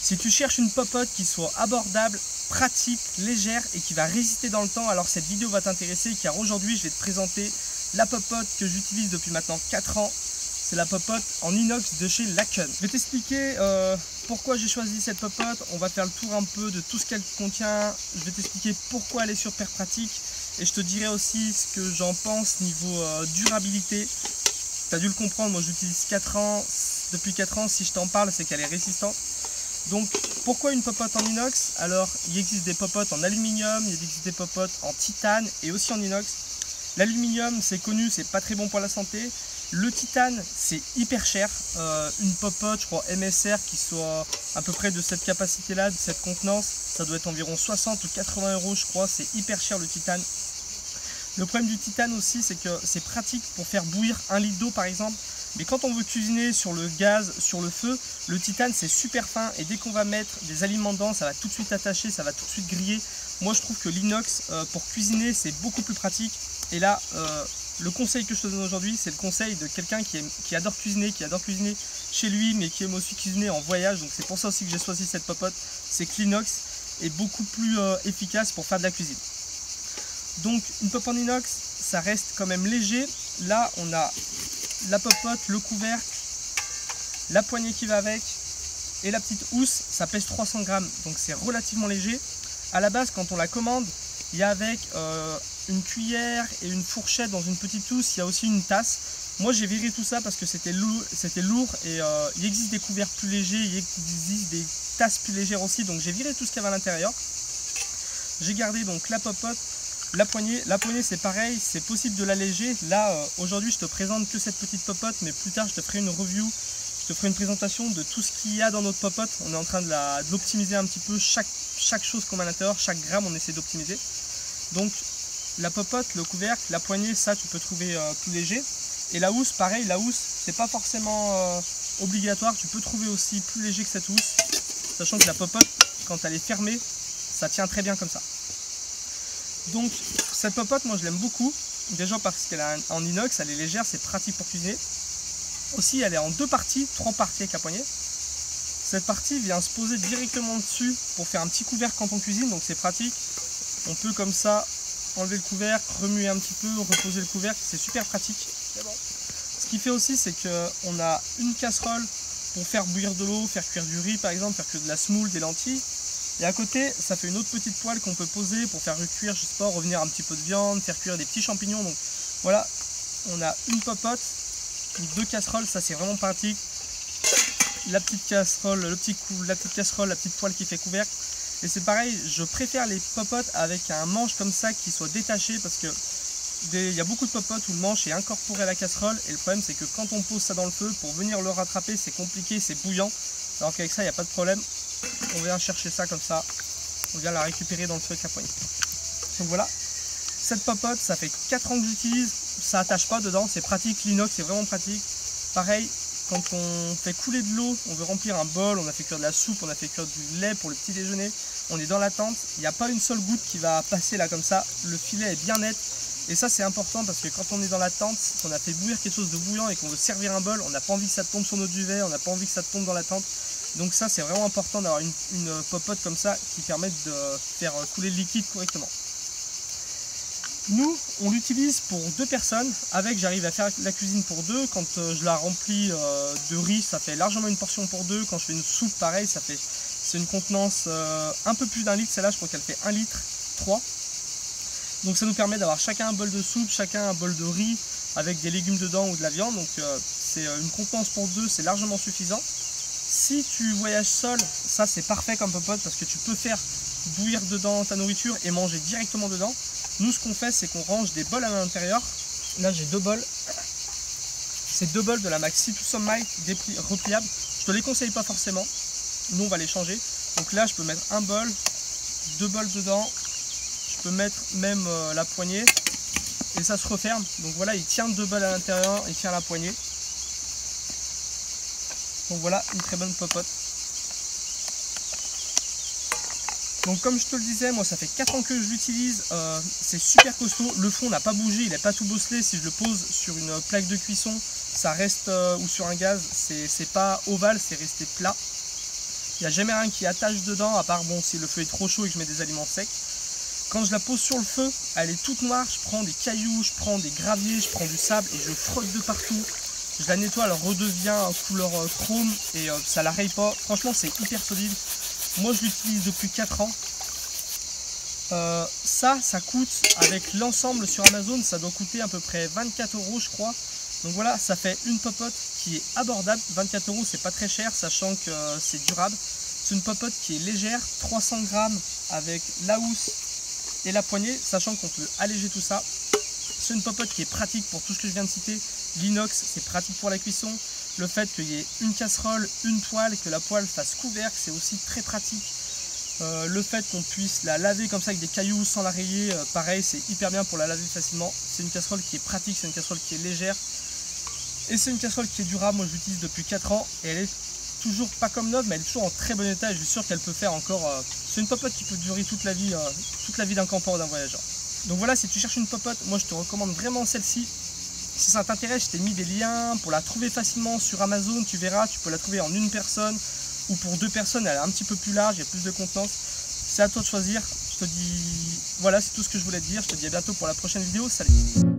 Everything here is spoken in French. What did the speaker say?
Si tu cherches une popote qui soit abordable, pratique, légère et qui va résister dans le temps, alors cette vidéo va t'intéresser car aujourd'hui je vais te présenter la popote que j'utilise depuis maintenant 4 ans. C'est la popote en inox de chez Laken. Je vais t'expliquer pourquoi j'ai choisi cette popote. On va faire le tour un peu de tout ce qu'elle contient. Je vais t'expliquer pourquoi elle est super pratique. Et je te dirai aussi ce que j'en pense niveau durabilité. Tu as dû le comprendre, moi j'utilise 4 ans. Depuis 4 ans, si je t'en parle, c'est qu'elle est résistante. Donc pourquoi une popote en inox? Alors il existe des popotes en aluminium, il existe des popotes en titane et aussi en inox. L'aluminium, c'est connu, c'est pas très bon pour la santé. Le titane, c'est hyper cher. Une popote, je crois MSR, qui soit à peu près de cette capacité-là, de cette contenance, ça doit être environ 60 ou 80 euros, je crois. C'est hyper cher le titane. Le problème du titane aussi, c'est que c'est pratique pour faire bouillir 1 litre d'eau par exemple. Mais quand on veut cuisiner sur le gaz, sur le feu, le titane c'est super fin et dès qu'on va mettre des aliments dedans, ça va tout de suite attacher, ça va tout de suite griller. Moi je trouve que l'inox pour cuisiner c'est beaucoup plus pratique. Et là, le conseil que je te donne aujourd'hui, c'est le conseil de quelqu'un qui adore cuisiner chez lui, mais qui aime aussi cuisiner en voyage. Donc c'est pour ça aussi que j'ai choisi cette popote. C'est que l'inox est beaucoup plus efficace pour faire de la cuisine. Donc une popote en inox, ça reste quand même léger. Là, on a la popote, le couvercle, la poignée qui va avec et la petite housse. Ça pèse 300 grammes, donc c'est relativement léger. À la base, quand on la commande, il y a avec une cuillère et une fourchette dans une petite housse. Il y a aussi une tasse. Moi, j'ai viré tout ça parce que c'était lourd et il existe des couvercles plus légers, il existe des tasses plus légères aussi. Donc j'ai viré tout ce qu'il y avait à l'intérieur. J'ai gardé donc la popote. La poignée c'est pareil, c'est possible de l'alléger. Là aujourd'hui je te présente que cette petite popote, mais plus tard je te ferai une review, je te ferai une présentation de tout ce qu'il y a dans notre popote. On est en train de l'optimiser un petit peu, chaque chose qu'on met à l'intérieur, chaque gramme on essaie d'optimiser. Donc la popote, le couvercle, la poignée, ça tu peux trouver plus léger. Et la housse, pareil, la housse c'est pas forcément obligatoire, tu peux trouver aussi plus léger que cette housse, sachant que la popote quand elle est fermée, ça tient très bien comme ça. Donc cette popote, moi je l'aime beaucoup, déjà parce qu'elle est en inox, elle est légère, c'est pratique pour cuisiner. Aussi elle est en 2 parties, 3 parties avec la poignée. Cette partie vient se poser directement dessus pour faire un petit couvercle quand on cuisine, donc c'est pratique. On peut comme ça enlever le couvercle, remuer un petit peu, reposer le couvercle, c'est super pratique. Ce qui fait aussi c'est qu'on a une casserole pour faire bouillir de l'eau, faire cuire du riz par exemple, faire cuire de la semoule, des lentilles. Et à côté, ça fait une autre petite poêle qu'on peut poser pour faire cuire, je sais pas, revenir un petit peu de viande, faire cuire des petits champignons. Donc voilà, on a une popote, 2 casseroles, ça c'est vraiment pratique. La petite casserole, la petite poêle qui fait couvercle. Et c'est pareil, je préfère les popotes avec un manche comme ça qui soit détaché parce que il y a beaucoup de popotes où le manche est incorporé à la casserole. Et le problème c'est que quand on pose ça dans le feu, pour venir le rattraper c'est compliqué, c'est bouillant. Alors qu'avec ça il n'y a pas de problème. On vient chercher ça comme ça, on vient la récupérer dans le feu avec la poignée. Donc voilà, cette popote, ça fait 4 ans que j'utilise, ça attache pas dedans, c'est pratique, l'inox c'est vraiment pratique. Pareil, quand on fait couler de l'eau, on veut remplir un bol, on a fait cuire de la soupe, on a fait cuire du lait pour le petit déjeuner, on est dans la tente, il n'y a pas une seule goutte qui va passer là comme ça, le filet est bien net. Et ça c'est important parce que quand on est dans la tente, qu'on a fait bouillir quelque chose de bouillant et qu'on veut servir un bol, on n'a pas envie que ça tombe sur notre duvet, on n'a pas envie que ça tombe dans la tente. Donc ça c'est vraiment important d'avoir une popote comme ça qui permet de faire couler le liquide correctement. Nous on l'utilise pour 2 personnes, avec j'arrive à faire la cuisine pour 2, quand je la remplis de riz ça fait largement une portion pour 2, quand je fais une soupe pareil c'est une contenance un peu plus d'1 litre, celle-là je crois qu'elle fait 1 litre 3. Donc ça nous permet d'avoir chacun un bol de soupe, chacun un bol de riz avec des légumes dedans ou de la viande, donc c'est une contenance pour 2, c'est largement suffisant. Si tu voyages seul, ça c'est parfait comme popote parce que tu peux faire bouillir dedans ta nourriture et manger directement dedans. Nous ce qu'on fait c'est qu'on range des bols à l'intérieur. Là j'ai 2 bols. C'est 2 bols de la Maxi to Some Might repliables. Je te les conseille pas forcément. Nous on va les changer. Donc là je peux mettre un bol, 2 bols dedans. Je peux mettre même la poignée et ça se referme. Donc voilà, il tient 2 bols à l'intérieur, il tient la poignée. Donc voilà, une très bonne popote. Donc comme je te le disais, moi ça fait 4 ans que je l'utilise, c'est super costaud. Le fond n'a pas bougé, il n'est pas tout bosselé. Si je le pose sur une plaque de cuisson, ça reste, ou sur un gaz, c'est pas ovale, c'est resté plat. Il n'y a jamais rien qui attache dedans, à part bon, si le feu est trop chaud et que je mets des aliments secs. Quand je la pose sur le feu, elle est toute noire, je prends des cailloux, je prends des graviers, je prends du sable et je frotte de partout. Je la nettoie, elle redevient couleur chrome et ça la raye pas. Franchement, c'est hyper solide. Moi, je l'utilise depuis 4 ans. Ça coûte, avec l'ensemble sur Amazon, ça doit coûter à peu près 24 € je crois. Donc voilà, ça fait une popote qui est abordable. 24 €, c'est pas très cher, sachant que c'est durable. C'est une popote qui est légère, 300 grammes avec la housse et la poignée, sachant qu'on peut alléger tout ça. C'est une popote qui est pratique pour tout ce que je viens de citer. L'inox, c'est pratique pour la cuisson. Le fait qu'il y ait une casserole, une poêle, que la poêle fasse couvercle, c'est aussi très pratique. Le fait qu'on puisse la laver comme ça avec des cailloux sans la rayer, pareil, c'est hyper bien pour la laver facilement. C'est une casserole qui est pratique, c'est une casserole qui est légère. Et c'est une casserole qui est durable, moi je l'utilise depuis 4 ans. Et elle est toujours pas comme neuve, mais elle est toujours en très bon état. Et je suis sûr qu'elle peut faire encore... c'est une popote qui peut durer toute la vie d'un campeur ou d'un voyageur. Donc voilà, si tu cherches une popote, moi je te recommande vraiment celle-ci. Si ça t'intéresse, je t'ai mis des liens pour la trouver facilement sur Amazon. Tu verras, tu peux la trouver en une personne ou pour 2 personnes. Elle est un petit peu plus large, il y a plus de contenance. C'est à toi de choisir. Je te dis, voilà, c'est tout ce que je voulais te dire. Je te dis à bientôt pour la prochaine vidéo. Salut!